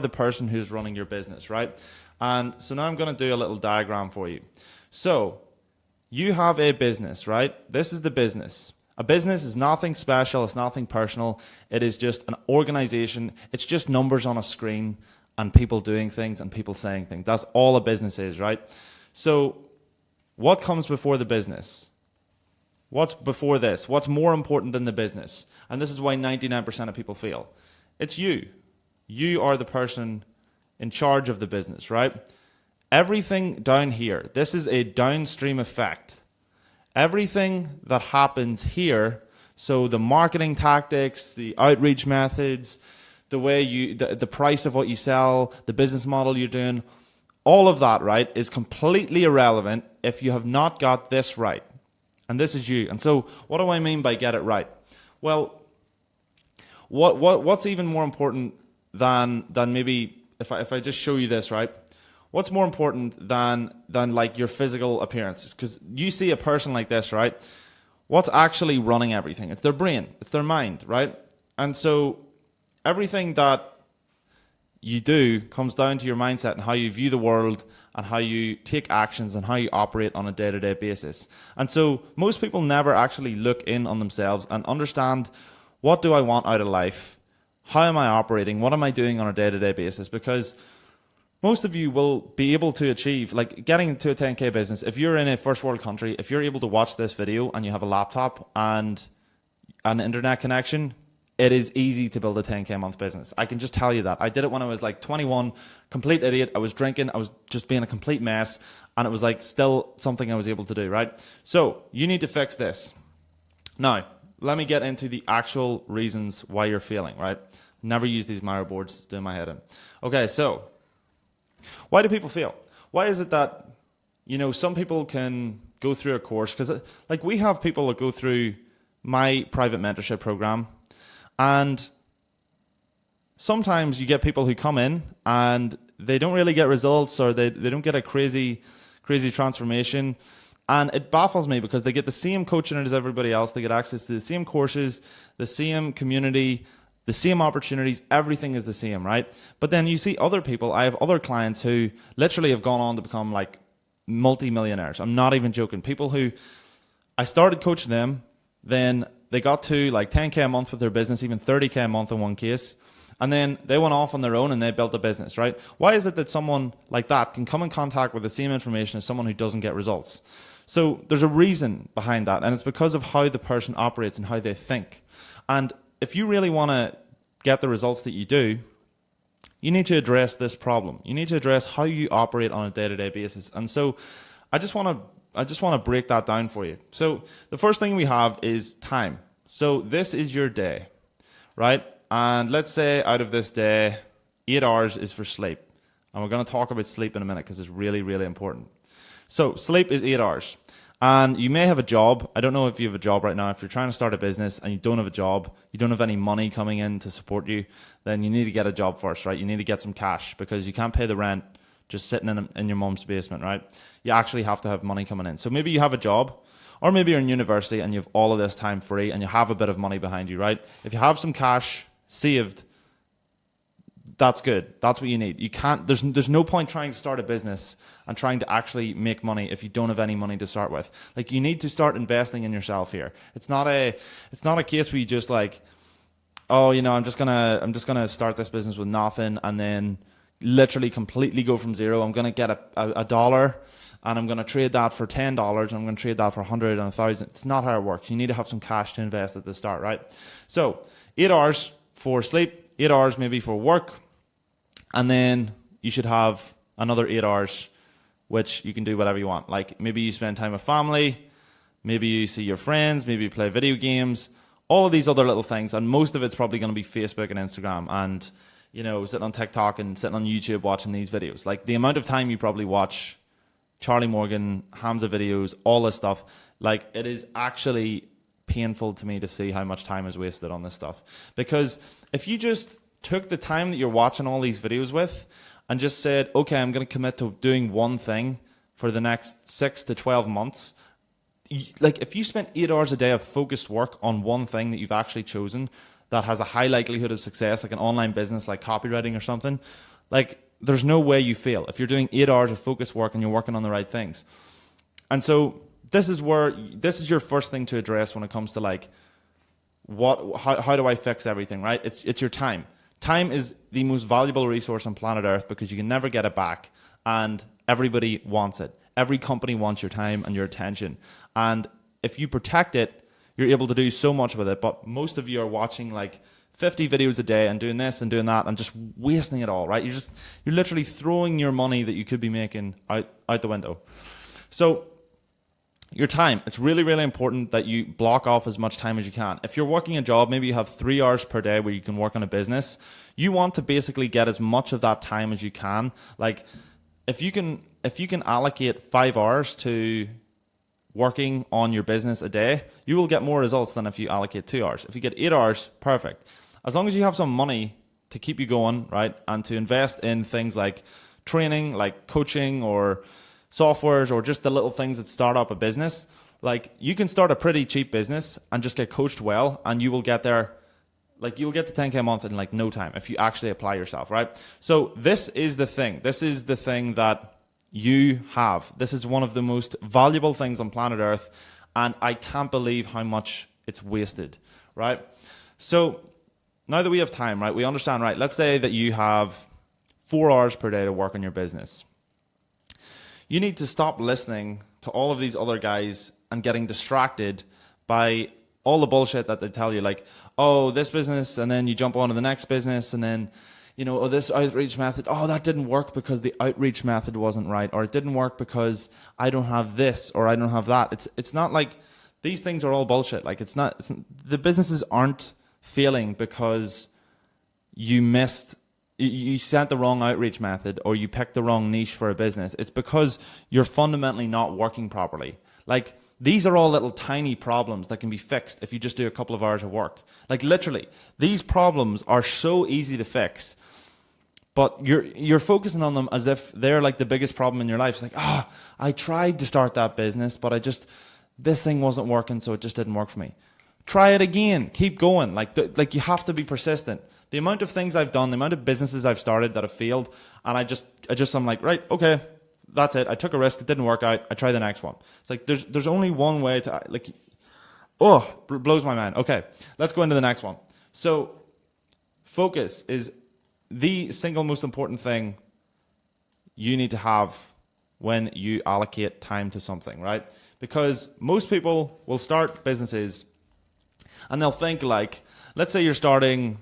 the person who's running your business, right? And so now I'm going to do a little diagram for you. So you have a business, right? This is the business. A business is nothing special. It's nothing personal. It is just an organization. It's just numbers on a screen and people doing things and people saying things. That's all a business is, right? So what comes before the business? What's before this? What's more important than the business? And this is why 99% of people fail. It's you. You are the person in charge of the business, right? Everything down here, this is a downstream effect. Everything that happens here, so the marketing tactics, the outreach methods, the way you, the price of what you sell, the business model you're doing, all of that, right, is completely irrelevant if you have not got this right. And this is you. And so what do I mean by get it right? Well, what's even more important than maybe if I just show you this, right? What's more important than like your physical appearance? Because you see a person like this, right? What's actually running everything? It's their brain. It's their mind, right? And so everything that you do comes down to your mindset and how you view the world and how you take actions and how you operate on a day-to-day basis. And so most people never actually look in on themselves and understand, what do I want out of life? How am I operating? What am I doing on a day-to-day basis? Because most of you will be able to achieve, like getting into a 10K business, if you're in a first world country, if you're able to watch this video and you have a laptop and an internet connection, it is easy to build a 10K a month business. I can just tell you that. I did it when I was like 21, complete idiot. I was drinking. I was just being a complete mess. And it was like still something I was able to do, right? So you need to fix this. Now, let me get into the actual reasons why you're failing, right? Never use these Miro boards, it's doing my head in. Okay, so why do people fail? Why is it that, you know, some people can go through a course? Because like we have people that go through my private mentorship program, and sometimes you get people who come in and they don't really get results, or they don't get a crazy transformation. And it baffles me because they get the same coaching as everybody else. They get access to the same courses, the same community, the same opportunities. Everything is the same, right? But then you see other people. I have other clients who literally have gone on to become like multi-millionaires. I'm not even joking. People who I started coaching them, then they got to like 10K a month with their business, even 30K a month in one case. And then they went off on their own and they built a business, right? Why is it that someone like that can come in contact with the same information as someone who doesn't get results? So there's a reason behind that, and it's because of how the person operates and how they think. And if you really want to get the results that you do, you need to address this problem. You need to address how you operate on a day-to-day basis. And so I just want to break that down for you. So the first thing we have is time. So this is your day, right? And let's say out of this day, 8 hours is for sleep. And we're going to talk about sleep in a minute because it's really, really important. So sleep is 8 hours. And you may have a job. I don't know if you have a job right now. If you're trying to start a business and you don't have a job, you don't have any money coming in to support you, then you need to get a job first, right? You need to get some cash because you can't pay the rent just sitting in your mom's basement, right? You actually have to have money coming in. So maybe you have a job, or maybe you're in university and you have all of this time free and you have a bit of money behind you, right? If you have some cash saved, that's good. That's what you need. You can't, there's no point trying to start a business and trying to actually make money if you don't have any money to start with. Like, you need to start investing in yourself here. It's not a case where you just like, oh, you know, I'm just gonna start this business with nothing and then literally completely go from zero. I'm gonna get a dollar and I'm gonna trade that for $10 and I'm gonna trade that for 100 and 1,000. It's not how it works. You need to have some cash to invest at the start, right? So 8 hours for sleep, 8 hours maybe for work, and then you should have another 8 hours which you can do whatever you want. Like maybe you spend time with family, maybe you see your friends, maybe you play video games, all of these other little things, and most of it's probably going to be Facebook and Instagram and, you know, sitting on TikTok and sitting on YouTube watching these videos. Like the amount of time you probably watch Charlie Morgan, Hamza videos, all this stuff, like it is actually painful to me to see how much time is wasted on this stuff. Because if you just took the time that you're watching all these videos with and just said, okay, I'm going to commit to doing one thing for the next 6 to 12 months, like if you spent 8 hours a day of focused work on one thing that you've actually chosen that has a high likelihood of success, like an online business, like copywriting or something, Like, there's no way you fail if you're doing 8 hours of focus work and you're working on the right things. And so this is your first thing to address when it comes to like, how do I fix everything, right? It's your time. Time is the most valuable resource on planet Earth because you can never get it back, and everybody wants it. Every company wants your time and your attention. And if you protect it, you're able to do so much with it. But most of you are watching like 50 videos a day and doing this and doing that and just wasting it all, right? You're literally throwing your money that you could be making out the window. So your time, it's really, really important that you block off as much time as you can. If you're working a job, maybe you have 3 hours per day where you can work on a business. You want to basically get as much of that time as you can. Like, if you can allocate 5 hours to working on your business a day, you will get more results than if you allocate 2 hours. If you get 8 hours, perfect. As long as you have some money to keep you going, right, and to invest in things like training, like coaching or softwares or just the little things that start up a business, like you can start a pretty cheap business and just get coached well, and you will get there. Like, you'll get to 10K a month in like no time if you actually apply yourself, right? So this is the thing. This is the thing that you have. This is one of the most valuable things on planet Earth, and I can't believe how much it's wasted, right? So now that we have time, right, we understand, right, let's say that you have 4 hours per day to work on your business. You need to stop listening to all of these other guys and getting distracted by all the bullshit that they tell you, like, oh, this business, and then you jump on to the next business, and then, you know, oh, this outreach method, oh, that didn't work because the outreach method wasn't right, or it didn't work because I don't have this, or I don't have that. It's not like, these things are all bullshit. Like, the businesses aren't failing because you sent the wrong outreach method or you picked the wrong niche for a business. It's because you're fundamentally not working properly. Like, these are all little tiny problems that can be fixed if you just do a couple of hours of work. Like, literally, these problems are so easy to fix, but you're focusing on them as if they're like the biggest problem in your life. It's like, I tried to start that business, but this thing wasn't working, so it just didn't work for me. Try it again. Keep going. Like you have to be persistent. The amount of things I've done, the amount of businesses I've started that have failed, and I'm like, right, okay, that's it. I took a risk. It didn't work out. I try the next one. It's like, there's only one way to, like, blows my mind. Okay, let's go into the next one. So focus is the single most important thing you need to have when you allocate time to something, right? Because most people will start businesses and they'll think like, let's say you're starting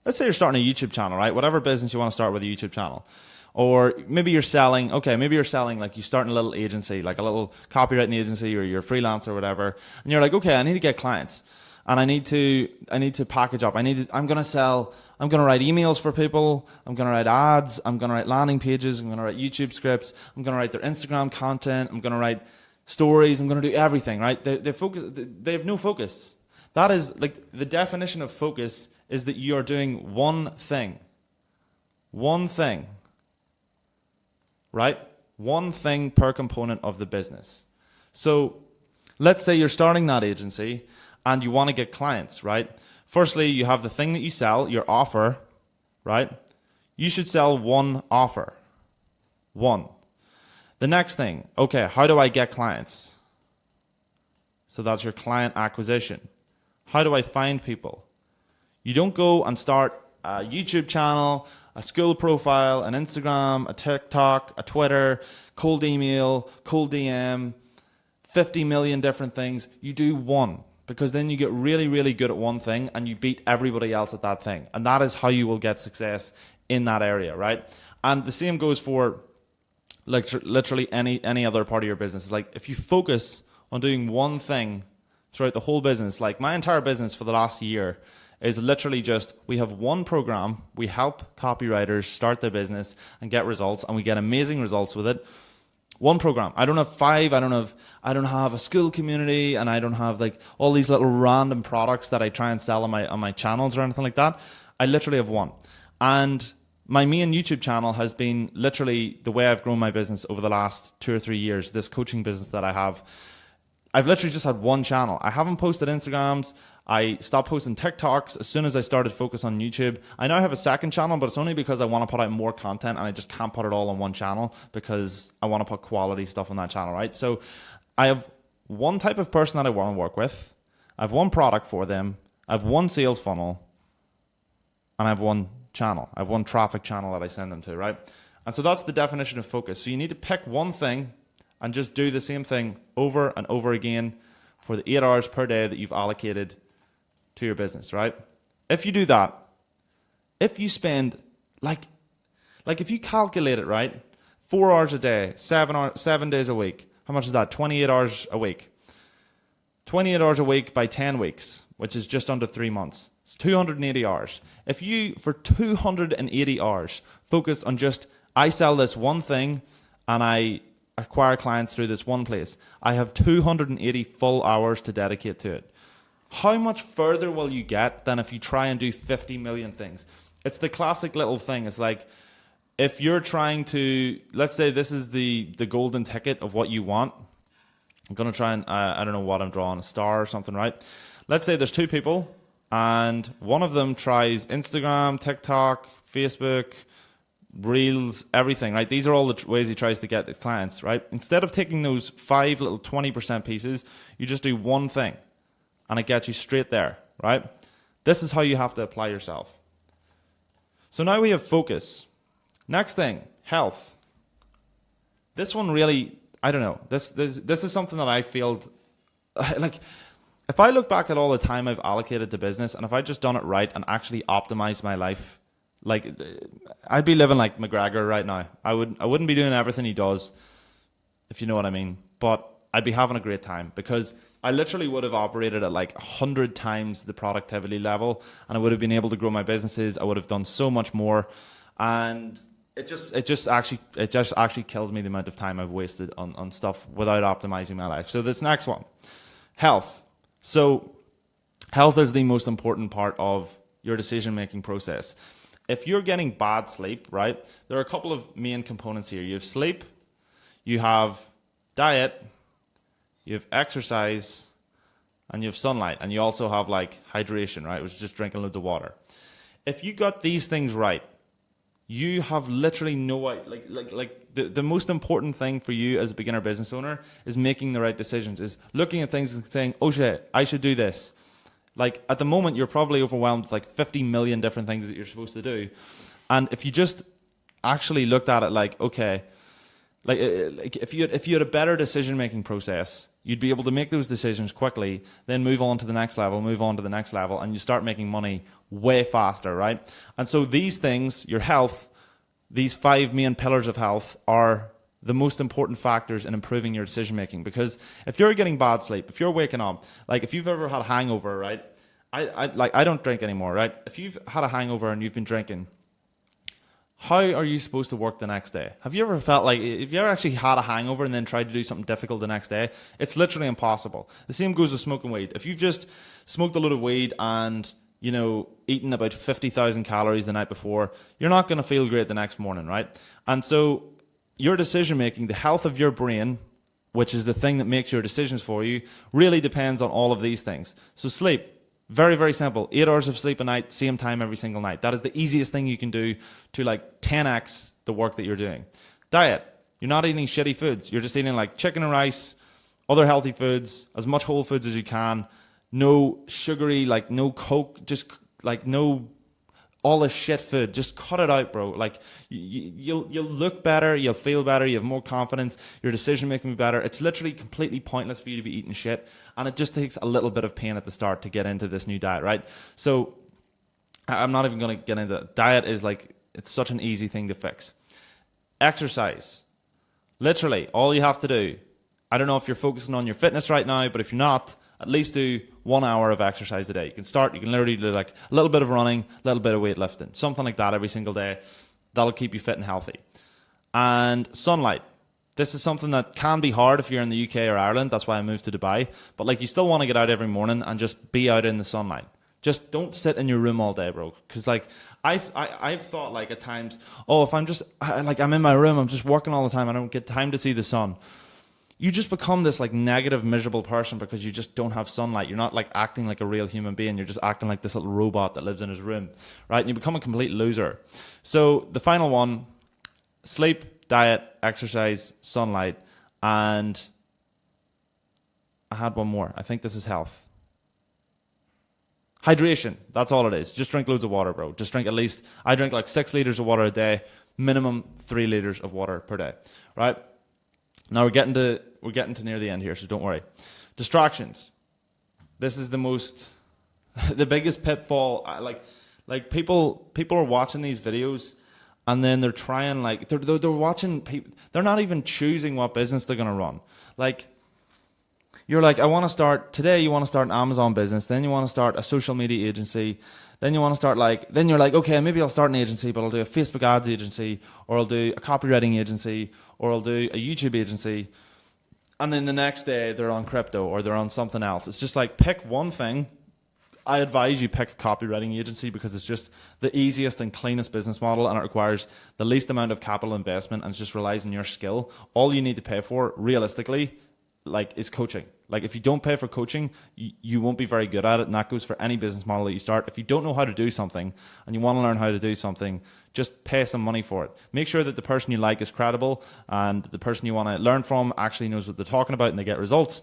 a YouTube channel, right? Whatever business you want to start with a YouTube channel. Or maybe you're selling, like, you start in a little agency, like a little copywriting agency, or you're a freelancer or whatever. And you're like, okay, I need to get clients, and I need to package up. I'm going to write emails for people. I'm going to write ads. I'm going to write landing pages. I'm going to write YouTube scripts. I'm going to write their Instagram content. I'm going to write stories. I'm going to do everything, right? They have no focus. That is, like, the definition of focus is that you are doing one thing, right? One thing per component of the business. So let's say you're starting that agency and you want to get clients, right? Firstly, you have the thing that you sell, your offer, right? You should sell one offer. One. The next thing, okay, how do I get clients? So that's your client acquisition. How do I find people? You don't go and start a YouTube channel, a school profile, an Instagram, a TikTok, a Twitter, cold email, cold DM, 50 million different things. You do one, because then you get really, really good at one thing and you beat everybody else at that thing. And that is how you will get success in that area, right? And the same goes for like literally any other part of your business. It's like, if you focus on doing one thing throughout the whole business, like my entire business for the last year is literally just, we have one program, we help copywriters start their business and get results, and we get amazing results with it. One program. I don't have 5, I don't have a school community, and I don't have like all these little random products that I try and sell on my channels or anything like that. I literally have one. And my main YouTube channel has been literally the way I've grown my business over the last 2 or 3 years, this coaching business that I have. I've literally just had one channel. I haven't posted Instagrams. I stopped posting TikToks as soon as I started to focus on YouTube. I now have a second channel, but it's only because I want to put out more content and I just can't put it all on one channel because I want to put quality stuff on that channel, right? So I have one type of person that I want to work with. I have one product for them. I have one sales funnel. And I have one channel. I have one traffic channel that I send them to, right? And so that's the definition of focus. So you need to pick one thing and just do the same thing over and over again for the 8 hours per day that you've allocated to your business, right? If you do that, if you spend like if you calculate it, right, 4 hours a day, 7 days a week, how much is that? 28 hours a week. 28 hours a week by 10 weeks, which is just under 3 months. It's 280 hours. If you, for 280 hours, focused on just, I sell this one thing and I acquire clients through this one place, I have 280 full hours to dedicate to it. How much further will you get than if you try and do 50 million things? It's the classic little thing. It's like, if you're trying to, let's say this is the golden ticket of what you want. I'm going to try and, I don't know what I'm drawing, a star or something, right? Let's say there's two people and one of them tries Instagram, TikTok, Facebook, Reels, everything, right? These are all the ways he tries to get his clients, right? Instead of taking those 5 little 20% pieces, you just do one thing and it gets you straight there, right? This is how you have to apply yourself. So now we have focus. Next thing, health. This one really, I don't know. This is something that I feel like, if I look back at all the time I've allocated to business and if I just done it right and actually optimized my life, like I'd be living like McGregor right now. I wouldn't be doing everything he does, if you know what I mean. But I'd be having a great time because I literally would have operated at like 100 times the productivity level and I would have been able to grow my businesses. I would have done so much more. And it just actually kills me the amount of time I've wasted on stuff without optimizing my life. So this next one, health. So health is the most important part of your decision-making process. If you're getting bad sleep, right, there are a couple of main components here. You have sleep, you have diet, you have exercise, and you have sunlight. And you also have like hydration, right, which is just drinking loads of water. If you got these things right, you have literally no, the most important thing for you as a beginner business owner is making the right decisions, is looking at things and saying, oh shit, I should do this. Like at the moment, you're probably overwhelmed with like 50 million different things that you're supposed to do. And if you just actually looked at it like, okay, like if you had a better decision-making process, you'd be able to make those decisions quickly, then move on to the next level, and you start making money way faster, right? And so these things, your health, these 5 main pillars of health are the most important factors in improving your decision making. Because if you're getting bad sleep, if you're waking up, like if you've ever had a hangover, right? I don't drink anymore, right? If you've had a hangover and you've been drinking, how are you supposed to work the next day? Have you ever felt like, if you ever actually had a hangover and then tried to do something difficult the next day, it's literally impossible. The same goes with smoking weed. If you've just smoked a load of weed and, you know, eaten about 50,000 calories the night before, you're not going to feel great the next morning, right? And so your decision making, the health of your brain, which is the thing that makes your decisions for you, really depends on all of these things. So sleep. Very, very simple. 8 hours of sleep a night, same time every single night. That is the easiest thing you can do to like 10x the work that you're doing. Diet. You're not eating shitty foods. You're just eating like chicken and rice, other healthy foods, as much whole foods as you can. No sugary, like no Coke, just like no all this shit food. Just cut it out, bro. Like you'll look better, you'll feel better, you have more confidence, your decision making will be better. It's literally completely pointless for you to be eating shit, and it just takes a little bit of pain at the start to get into this new diet, right? So I'm not even going to get into that. Diet is like, it's such an easy thing to fix. Exercise. Literally, all you have to do, I don't know if you're focusing on your fitness right now, but if you're not, at least do 1 hour of exercise a day. You can literally do like a little bit of running, a little bit of weightlifting, something like that every single day. That'll keep you fit and healthy. And sunlight. This is something that can be hard if you're in the UK or Ireland. That's why I moved to Dubai. But like, you still want to get out every morning and just be out in the sunlight. Just don't sit in your room all day, bro. Because like I've thought like at times, oh, if I'm in my room, I'm just working all the time, I don't get time to see the sun. you just become this like negative, miserable person because you just don't have sunlight. You're not like acting like a real human being. You're just acting like this little robot that lives in his room, right? And you become a complete loser. So the final one, sleep, diet, exercise, sunlight, and I had one more. I think this is health. Hydration. That's all it is. Just drink loads of water, bro. Just drink at least, I drink like 6 liters of water a day, minimum 3 liters of water per day, right? Now we're getting to near the end here, so don't worry. Distractions. This is the biggest pitfall. Like people are watching these videos, and then they're trying like they're watching people. They're not even choosing what business they're gonna run. Like, you're like, I want to start today. You want to start an Amazon business, then you want to start a social media agency, then you want to start then you're like, okay, maybe I'll start an agency, but I'll do a Facebook ads agency, or I'll do a copywriting agency, or I'll do a YouTube agency. And then the next day they're on crypto or they're on something else. It's just like, pick one thing. I advise you pick a copywriting agency because it's just the easiest and cleanest business model, and it requires the least amount of capital investment, and it just relies on your skill. All you need to pay for realistically is coaching. Like, if you don't pay for coaching, you won't be very good at it. And that goes for any business model that you start. If you don't know how to do something and you want to learn how to do something, just pay some money for it. Make sure that the person you like is credible and the person you want to learn from actually knows what they're talking about and they get results.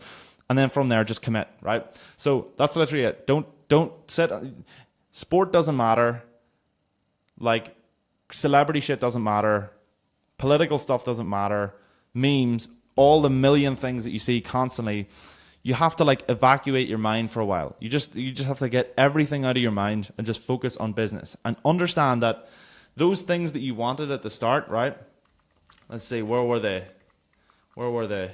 And then from there, just commit, right? So that's literally it. Don't sit. Sport doesn't matter. Like, celebrity shit doesn't matter. Political stuff doesn't matter. Memes, all the million things that you see constantly. You have to like evacuate your mind for a while. You just have to get everything out of your mind and just focus on business and understand that those things that you wanted at the start, right? Let's see, where were they?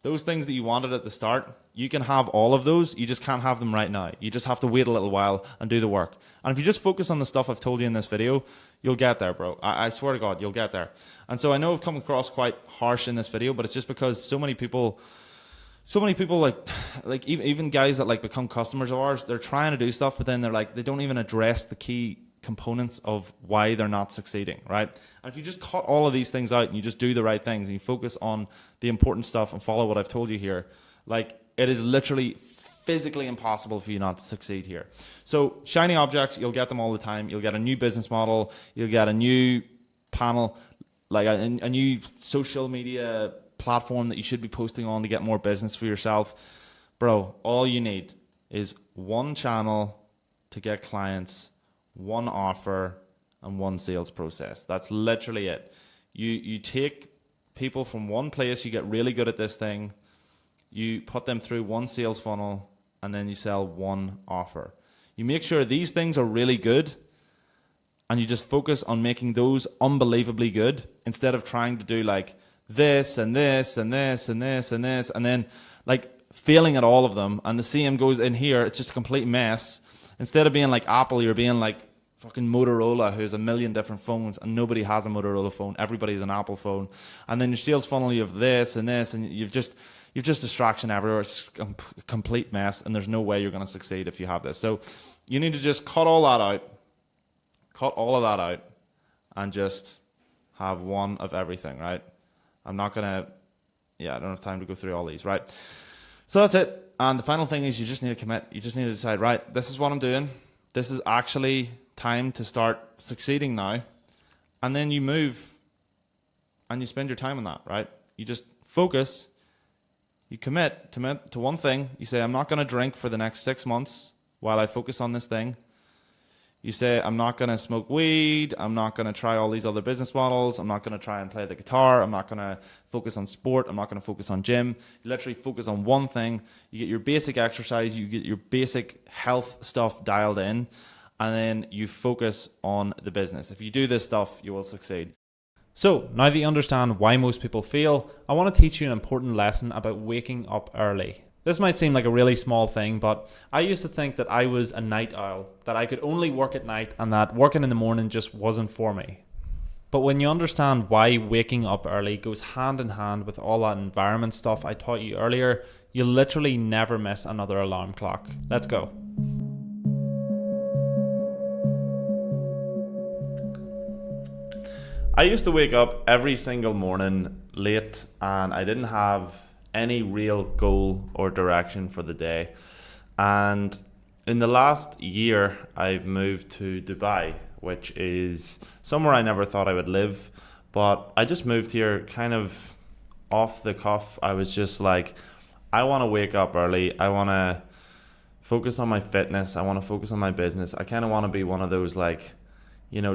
Those things that you wanted at the start, you can have all of those. You just can't have them right now. You just have to wait a little while and do the work. And if you just focus on the stuff I've told you in this video, you'll get there, bro. I swear to God, you'll get there. And so I know I've come across quite harsh in this video, but it's just because so many people like even guys that like become customers of ours, they're trying to do stuff, but then they don't even address the key components of why they're not succeeding, right? And if you just cut all of these things out and you just do the right things and you focus on the important stuff and follow what I've told you here, like, it is literally physically impossible for you not to succeed here. So shiny objects, you'll get them all the time. You'll get a new business model. You'll get a new panel, like a new social media platform that you should be posting on to get more business for yourself. Bro, all you need is one channel to get clients, one offer, and one sales process. That's literally it. You take people from one place, you get really good at this thing, you put them through one sales funnel, and then you sell one offer. You make sure these things are really good, and you just focus on making those unbelievably good instead of trying to do like this and this and this and this and this, and then like failing at all of them. And the same goes in here. It's just a complete mess. Instead of being like Apple, you're being like fucking Motorola, who's a million different phones, and nobody has a Motorola phone. Everybody's an Apple phone. And then your sales funnel, you have this and this, and you've just distraction everywhere. It's a complete mess, and there's no way you're going to succeed if you have this. So you need to just cut all of that out, and just have one of everything, right? I don't have time to go through all these, right? So that's it. And the final thing is you just need to commit. You just need to decide, right, this is what I'm doing. This is actually time to start succeeding now. And then you move and you spend your time on that, right? You just focus. You commit to one thing. You say, I'm not going to drink for the next 6 months while I focus on this thing. You say, I'm not going to smoke weed. I'm not going to try all these other business models. I'm not going to try and play the guitar. I'm not going to focus on sport. I'm not going to focus on gym. You literally focus on one thing. You get your basic exercise. You get your basic health stuff dialed in. And then you focus on the business. If you do this stuff, you will succeed. So now that you understand why most people fail, I want to teach you an important lesson about waking up early. This might seem like a really small thing, but I used to think that I was a night owl, that I could only work at night and that working in the morning just wasn't for me. But when you understand why waking up early goes hand in hand with all that environment stuff I taught you earlier, you'll literally never miss another alarm clock. Let's go. I used to wake up every single morning late, and I didn't have any real goal or direction for the day. And in the last year, I've moved to Dubai, which is somewhere I never thought I would live. But I just moved here kind of off the cuff. I was just like, I want to wake up early. I want to focus on my fitness. I want to focus on my business. I kind of want to be one of those like,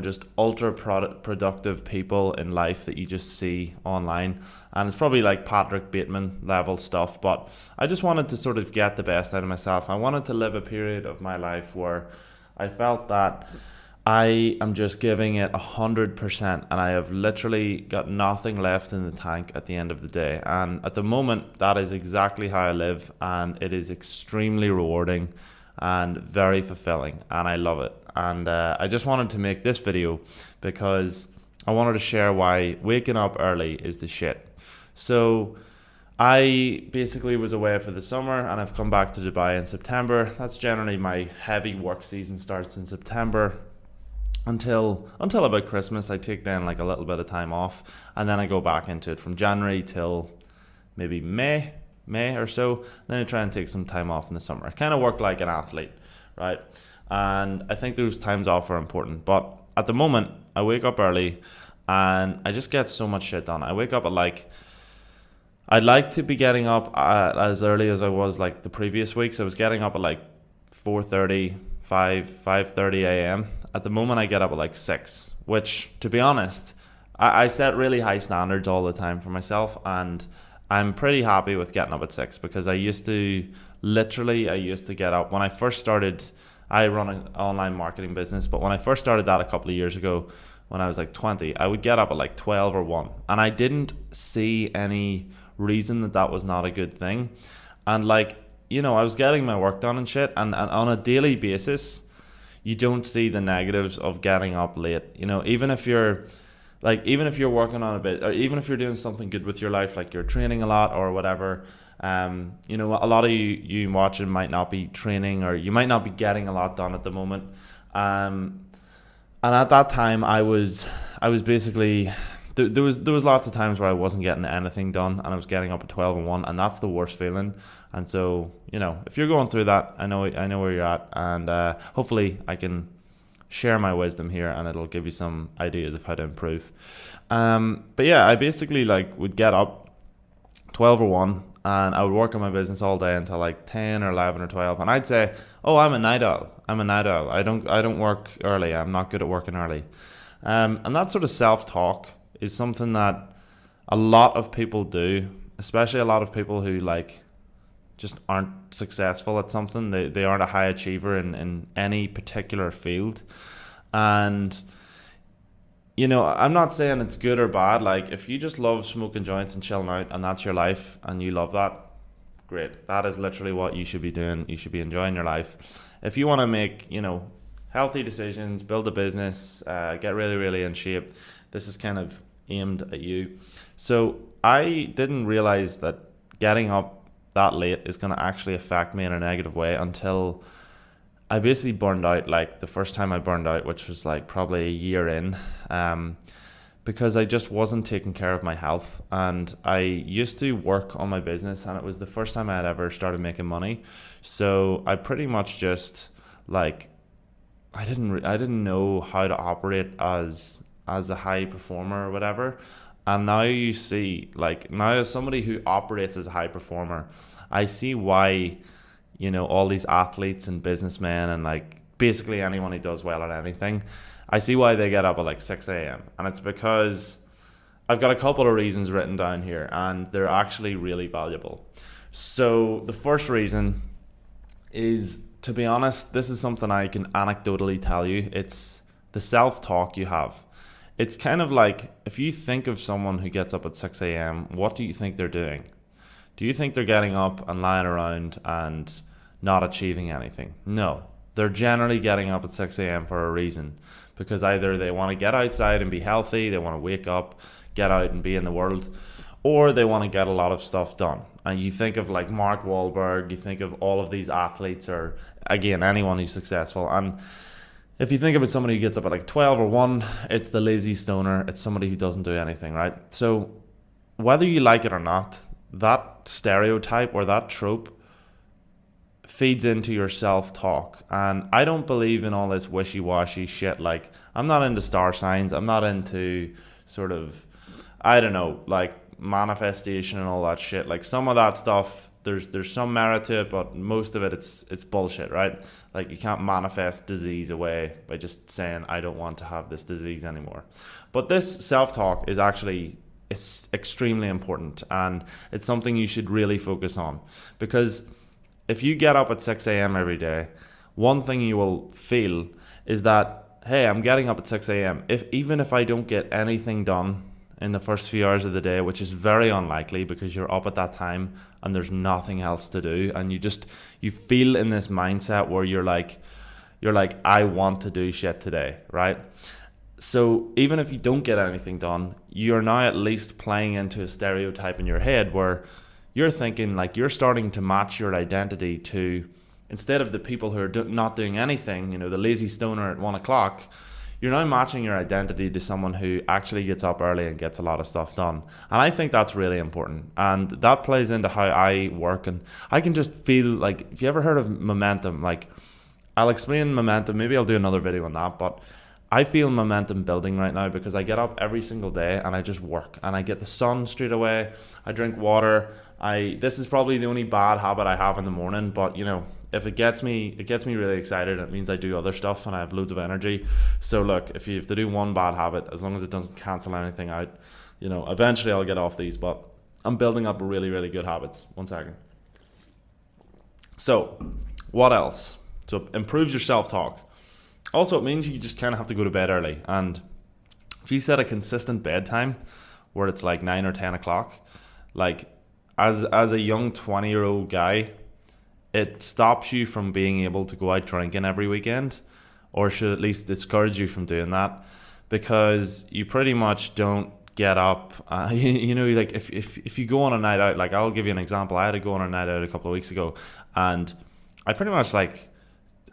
just ultra productive people in life that you just see online. And it's probably like Patrick Bateman level stuff, but I just wanted to sort of get the best out of myself. I wanted to live a period of my life where I felt that I am just giving it 100%, and I have literally got nothing left in the tank at the end of the day. And at the moment, that is exactly how I live, and it is extremely rewarding and very fulfilling, and I love it. And I just wanted to make this video because I wanted to share why waking up early is the shit. So I basically was away for the summer, and I've come back to Dubai in September. That's generally my heavy work season, starts in September until about Christmas. I take then like a little bit of time off, and then I go back into it from January till maybe May or so. Then I try and take some time off in the summer. I kind of work like an athlete, right? And I think those times off are important. But at the moment, I wake up early and I just get so much shit done. I wake up at I'd like to be getting up as early as I was like the previous weeks. I was getting up at like 4:30, 5:30 a.m. At the moment, I get up at like 6, which, to be honest, I set really high standards all the time for myself, and I'm pretty happy with getting up at 6 because I used to get up when I first started. I run an online marketing business, but when I first started that a couple of years ago, when I was like 20, I would get up at like 12 or 1, and I didn't see any reason that was not a good thing. And I was getting my work done and shit, and on a daily basis, you don't see the negatives of getting up late. Even if you're working on a bit, or even if you're doing something good with your life, like you're training a lot or whatever, a lot of you watching might not be training, or you might not be getting a lot done at the moment. And at that time, I was basically, there was lots of times where I wasn't getting anything done, and I was getting up at 12 and 1, and that's the worst feeling. And so, if you're going through that, I know where you're at, and hopefully I can share my wisdom here, and it'll give you some ideas of how to improve. But yeah, I basically would get up 12 or 1, and I would work on my business all day until like 10 or 11 or 12, and I'd say, oh, I'm a night owl. I don't work early. I'm not good at working early. And that sort of self-talk is something that a lot of people do, especially a lot of people who just aren't successful at something. They aren't a high achiever in any particular field. And I'm not saying it's good or bad. If you just love smoking joints and chilling out, and that's your life, and you love that, great. That is literally what you should be doing. You should be enjoying your life. If you want to make healthy decisions, build a business, get really, really in shape, this is kind of aimed at you. So I didn't realize that getting up that late is going to actually affect me in a negative way until I basically burned out. The first time I burned out, which was probably a year in, because I just wasn't taking care of my health. And I used to work on my business, and it was the first time I had ever started making money. So I pretty much just I didn't know how to operate as a high performer or whatever. And now you see, now as somebody who operates as a high performer, I see why, all these athletes and businessmen and basically anyone who does well at anything, I see why they get up at 6 a.m. And it's because I've got a couple of reasons written down here, and they're actually really valuable. So the first reason is, to be honest, this is something I can anecdotally tell you. It's the self-talk you have. It's kind of if you think of someone who gets up at 6 a.m., what do you think they're doing? Do you think they're getting up and lying around and not achieving anything? No. They're generally getting up at 6 a.m. for a reason, because either they want to get outside and be healthy, they want to wake up, get out and be in the world, or they want to get a lot of stuff done. And you think of Mark Wahlberg, you think of all of these athletes, or again, anyone who's successful, and if you think about somebody who gets up at like 12 or 1, it's the lazy stoner. It's somebody who doesn't do anything, right? So whether you like it or not, that stereotype or that trope feeds into your self-talk. And I don't believe in all this wishy-washy shit. Like, I'm not into star signs. I'm not into sort of, I don't know, like manifestation and all that shit. Like, some of that stuff, there's some merit to it, but most of it, it's bullshit, right? Like, you can't manifest disease away by just saying, I don't want to have this disease anymore. But this self-talk is actually, it's extremely important, and it's something you should really focus on. Because if you get up at 6 a.m. every day, one thing you will feel is that, hey, I'm getting up at 6 a.m. Even if I don't get anything done in the first few hours of the day, which is very unlikely because you're up at that time and there's nothing else to do, and you feel in this mindset where you're like, I want to do shit today, right? So even if you don't get anything done, you're now at least playing into a stereotype in your head where you're thinking, like, you're starting to match your identity to, instead of the people who are not doing anything, you know, the lazy stoner at 1 o'clock, you're now matching your identity to someone who actually gets up early and gets a lot of stuff done. And I think that's really important. And that plays into how I work. And I can just feel like, if you ever heard of momentum, like, I'll explain momentum. Maybe I'll do another video on that. But I feel momentum building right now because I get up every single day and I just work. And I get the sun straight away. I drink water. This is probably the only bad habit I have in the morning, but you know, if it gets me really excited. It means I do other stuff and I have loads of energy. So look, if you have to do one bad habit, as long as it doesn't cancel anything out, you know, eventually I'll get off these, but I'm building up really, really good habits. 1 second. So what else? So it improves your self-talk. Also, it means you just kind of have to go to bed early. And if you set a consistent bedtime where it's like 9 or 10 o'clock, like, as a young 20-year-old guy, it stops you from being able to go out drinking every weekend, or should at least discourage you from doing that, because you pretty much don't get up. You know, like if you go on a night out, like, I'll give you an example. I had to go on a night out a couple of weeks ago, and I pretty much I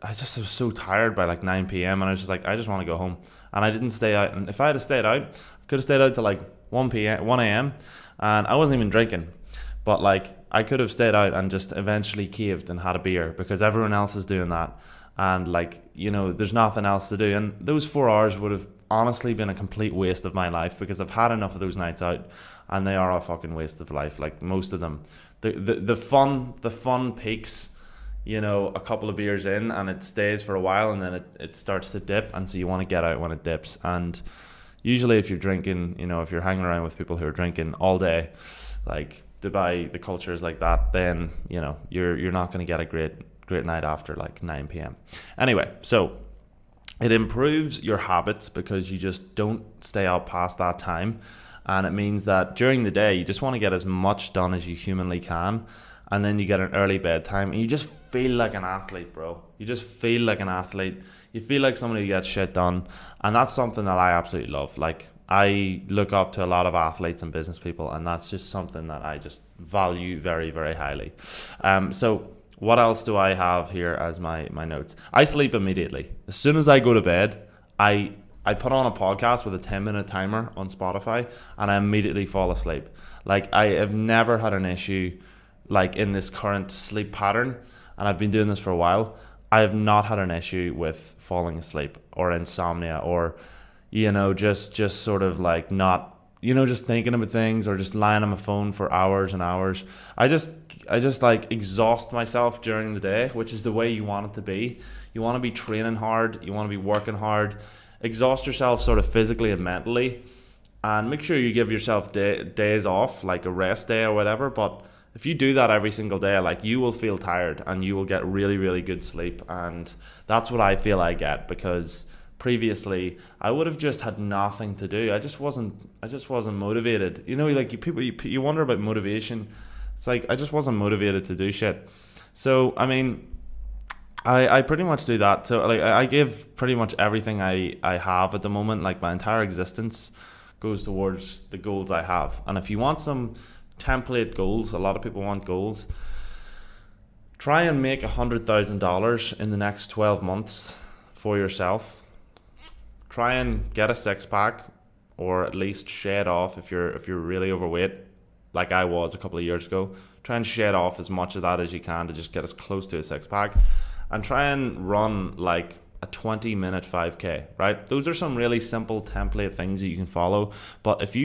was so tired by like 9 p.m. and I was just like, I just want to go home, and I didn't stay out. And if I had stayed out, I could have stayed out till like 1 a.m. and I wasn't even drinking. But like, I could have stayed out and just eventually caved and had a beer because everyone else is doing that. And like, you know, there's nothing else to do. And those 4 hours would have honestly been a complete waste of my life because I've had enough of those nights out, and they are a fucking waste of life. Like, most of them, the fun peaks, you know, a couple of beers in, and it stays for a while, and then it starts to dip. And so you want to get out when it dips. And usually if you're drinking, you know, if you're hanging around with people who are drinking all day, like Dubai, the culture is like that, then, you know, you're not going to get a great night after like 9 p.m. Anyway, so it improves your habits because you just don't stay up past that time, and it means that during the day you just want to get as much done as you humanly can, and then you get an early bedtime and you just feel like an athlete, bro. You just feel like an athlete. You feel like somebody who gets shit done, and that's something that I absolutely love. Like, I look up to a lot of athletes and business people, and that's just something that I just value very, very highly. So what else do I have here as my notes? I sleep immediately. As soon as I go to bed, I put on a podcast with a 10-minute timer on Spotify, and I immediately fall asleep. Like, I have never had an issue like in this current sleep pattern, and I've been doing this for a while. I have not had an issue with falling asleep or insomnia, or, you know, just sort of like not, you know, just thinking about things or just lying on my phone for hours and hours. I just like exhaust myself during the day, which is the way you want it to be. You want to be training hard, you want to be working hard. Exhaust yourself sort of physically and mentally, and make sure you give yourself days off, like a rest day or whatever. But if you do that every single day, like, you will feel tired and you will get really, really good sleep. And that's what I feel I get, because previously I would have just had nothing to do. I just wasn't motivated. You know, like, you wonder about motivation. It's like, I just wasn't motivated to do shit. So I mean, I pretty much do that. So like, I give pretty much everything I have at the moment. Like, my entire existence goes towards the goals I have. And if you want some template goals, a lot of people want goals. Try and make $100,000 in the next 12 months for yourself. Try and get a six-pack, or at least shed off if you're really overweight, like I was a couple of years ago. Try and shed off as much of that as you can to just get as close to a six-pack, and try and run like a 20-minute 5K, right? Those are some really simple template things that you can follow. But if you